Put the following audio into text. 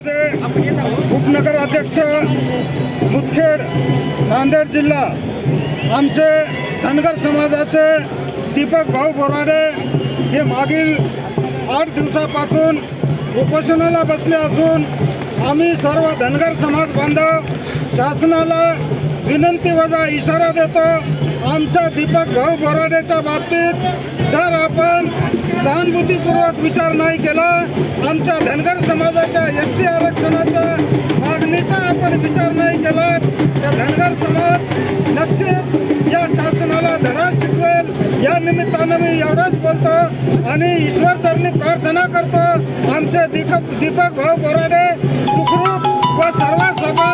उपनगर अध्यक्ष मुदखेड नांदेड जिल्हा आमचे धनगर समाजाचे दीपक भाऊ बोराडे हे मागील 8 दिवसापासून उपोषणाला बसले असून आम्ही सर्व धनगर समाज बांधव शासनाला विनंती वजा इशारा देतो। आमच्या दीपक भाऊ बोराडेच्या बाबतीत जर आपण सहानुभूतीपूर्वक विचार नाही केला, आमच्या धनगर समाजाच्या एसटी आरक्षणाच्या मागणीचा आपण विचार नाही केला, तर धनगर समाज नक्कीच या शासनाला धडा शिकवेल। या निमित्तानं मी एवढंच बोलतो आणि ईश्वर चरणी प्रार्थना करतो आमचे दीपक भाऊ बोराडे सुखरूप व सर्व सभा